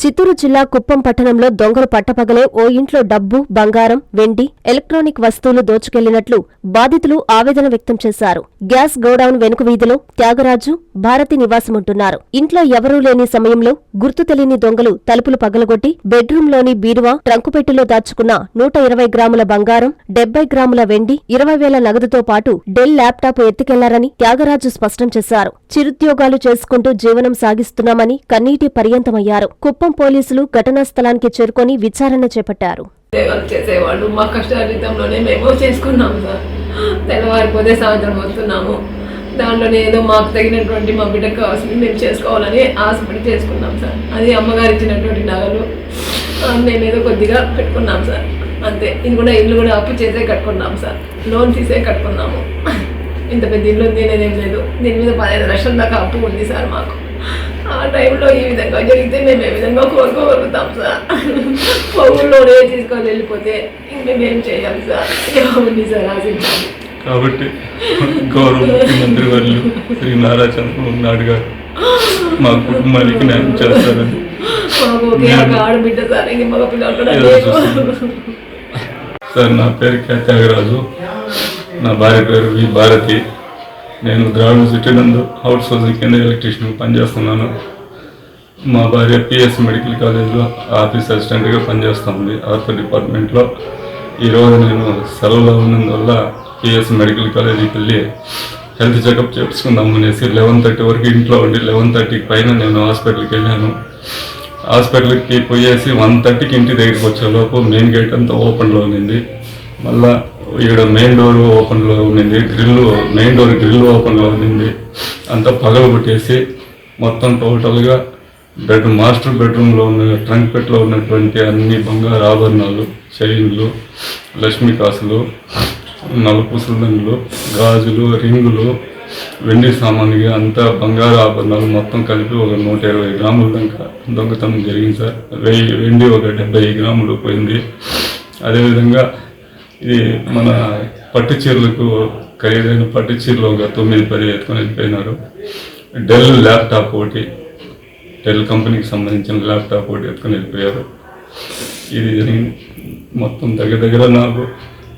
చిత్తూరు జిల్లా కుప్పం పట్టణంలో దొంగలు పట్టపగలే ఓ ఇంట్లో డబ్బు, బంగారం, వెండి, ఎలక్ట్రానిక్ వస్తువులు దోచుకెళ్లినట్లు బాధితులు ఆవేదన వ్యక్తం చేశారు. గ్యాస్ గోడౌన్ వెనుక వీధిలో త్యాగరాజు, భారతి నివాసముంటున్నారు. ఇంట్లో ఎవరూ లేని సమయంలో గుర్తు తెలియని దొంగలు తలుపులు పగలగొట్టి బెడ్రూంలోని బీరువా, ట్రంకుపెట్టిలో దాచుకున్న 120 గ్రాముల బంగారం, 70 గ్రాముల వెండి, 20,000 నగదుతో పాటు డెల్ ల్యాప్టాప్ ఎత్తుకెళ్లారని త్యాగరాజు స్పష్టం చేశారు. చిరుద్యోగాలు చేసుకుంటూ జీవనం సాగిస్తున్నామని కన్నీటి పర్యంతమయ్యారు. కుప్పం పోలీసులు ఘటనా స్థలానికి చేరుకొని విచారణ చేపట్టారు. చేసేవాళ్ళు మా కష్టార్జితంలోనే మేము చేసుకున్నాం సార్. తెల్లవారిపోతే సాయంత్రం వస్తున్నాము. దాంట్లోనే ఏదో మాకు తగినటువంటి మా బిడ్డకు కావాల్సింది మేము చేసుకోవాలని ఆశపడి చేసుకున్నాం సార్. అది అమ్మగారు ఇచ్చినటువంటి నగలు మేమేదో కొద్దిగా పెట్టుకున్నాం సార్. అంతే. ఇది కూడా ఇల్లు కూడా అప్పు చేసే కట్టుకున్నాం సార్. లోన్ తీసే కట్టుకున్నాము. ఇంత పెద్ద ఇల్లు తినేదేం లేదు. దీని మీద 15 లక్షల దాకా అప్పు ఉంది సార్ మాకు. ఆ టైంలో ఈ విధంగా జరిగితే మేము ఏ విధంగా కోరుకోగలుగుతాం సార్. పొగుల్లోనే తీసుకొని వెళ్ళిపోతే ఇంకేం చేయాలి సార్? ఉంది సార్ ఆశించాలి. కాబట్టి గౌరవ ముఖ్యమంత్రి వర్యులు శ్రీ నారా చంద్రబాబు నాయుడు గారు మా కుటుంబానికి న్యాయం చేస్తారని మాకు ఒకే ఒక ఆడబిడ్డ సార్. ఇంక మగ పిల్లలు సార్. నా పేరు త్యాగరాజు, నా భార్య పేరు వి భారతి. నేను ద్రావిడ సిటీ నందు అవుట్ సోర్సింగ్ కింద ఎలక్ట్రీషియన్ పనిచేస్తున్నాను. మా భార్య పిఎస్ మెడికల్ కాలేజ్లో ఆఫీస్ అసిస్టెంట్గా పనిచేస్తుంది ఆర్థో డిపార్ట్మెంట్లో. ఈరోజు నేను సెలవులో ఉన్నందువల్ల పిఎస్ మెడికల్ కాలేజీకి వెళ్ళి హెల్త్ చెకప్ చేసుకుందాం అనేసి 11:30 వరకు ఇంట్లో ఉండి 11:30 పైన నేను హాస్పిటల్కి వెళ్ళాను. హాస్పిటల్కి పోయేసి 1:30కి ఇంటి దగ్గరికి వచ్చేలోపు మెయిన్ గేట్ అంతా ఓపెన్లో ఉన్నింది. మళ్ళా ఇక్కడ మెయిన్ డోర్ ఓపెన్లో ఉన్నింది, మెయిన్ డోర్ గ్రిల్ ఓపెన్లో ఉన్నింది. అంతా పగలగొట్టేసి మొత్తం టోటల్గా మాస్టర్ బెడ్రూమ్లో ఉన్న ట్రంక్ పెట్లో ఉన్నటువంటి అన్ని బంగారు ఆభరణాలు, చైన్లు, లక్ష్మీ కాసులు, నలుపూసల దండలు, గాజులు, రింగులు, వెండి సామాన్లుగా అంతా బంగారు ఆభరణాలు మొత్తం కలిపి ఒక 120 గ్రాముల దాకా దొంగతనం జరిగింది సార్. వెండి ఒక 70 గ్రాములు పోయింది. అదేవిధంగా ఇది మన పట్టు చీరలకు ఖరీదైన పట్టు చీరలు ఒక 9-10 ఎత్తుకొని వెళ్ళిపోయినారు. డెల్ ల్యాప్టాప్ ఒకటి, డెల్ కంపెనీకి సంబంధించిన ల్యాప్టాప్ ఒకటి ఎత్తుకొని వెళ్ళిపోయారు. ఇది జరిగింది. మొత్తం దగ్గర నాకు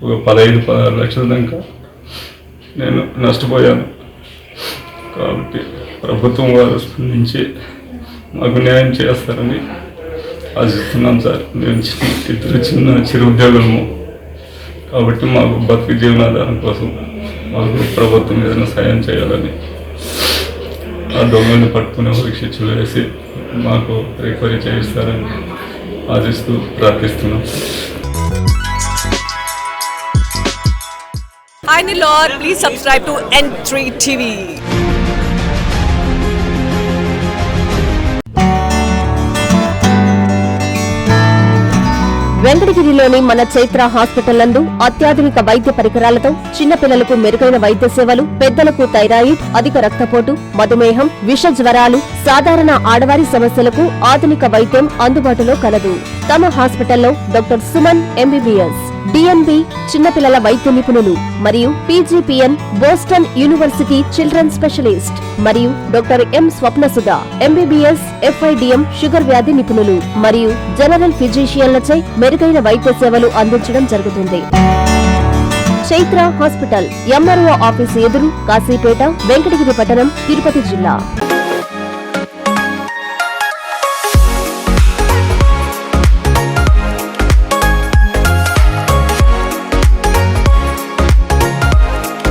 ఒక 15-16 లక్షల దాకా నేను నష్టపోయాను. కాబట్టి ప్రభుత్వం వారు స్పందించి మాకు న్యాయం చేస్తారని ఆశిస్తున్నాం సార్. మేము ఇద్దరు చిన్న చిరు ఉద్యోగులము. కాబట్టి మాకు బతికి జీవనాధారం కోసం మాకు ప్రభుత్వం ఏదైనా సాయం చేయాలని, ఆ దొంగల్ని పట్టుకునే వారికి శిక్షలు వేసి మాకు రికవరీ చేయిస్తారని ఆశిస్తూ ప్రార్థిస్తున్నాం. Hi Nilor, please subscribe to N3 TV. వెంకటగిరిలోని మన చైత్ర హాస్పిటల్ నందు అత్యాధునిక వైద్య పరికరాలతో చిన్నపిల్లలకు మెరుగైన వైద్య సేవలు, పెద్దలకు థైరాయిడ్, అధిక రక్తపోటు, మధుమేహం, విష జ్వరాలు, సాధారణ ఆడవారి సమస్యలకు ఆధునిక వైద్యం అందుబాటులో కలదు. తమ హాస్పిటల్లో డాక్టర్ సుమన్ ఎంబీబీఎస్, డిఎన్బి చిన్నపిల్లల వైద్య నిపుణులు మరియు PGPN Boston university children specialist మరియు doctor M Swapnasudha MBBS FIDM sugar వ్యాధి నిపుణులు మరియు జనరల్ ఫిజిషియన్లచే మెరుగైన వైద్య సేవలు అందించడం జరుగుతుంది. చైత్ర హాస్పిటల్, ఎంఆర్ఓ ఆఫీసు ఎదురు, కాశీపేట, వెంకటగిరి పట్టణం, తిరుపతి జిల్లా.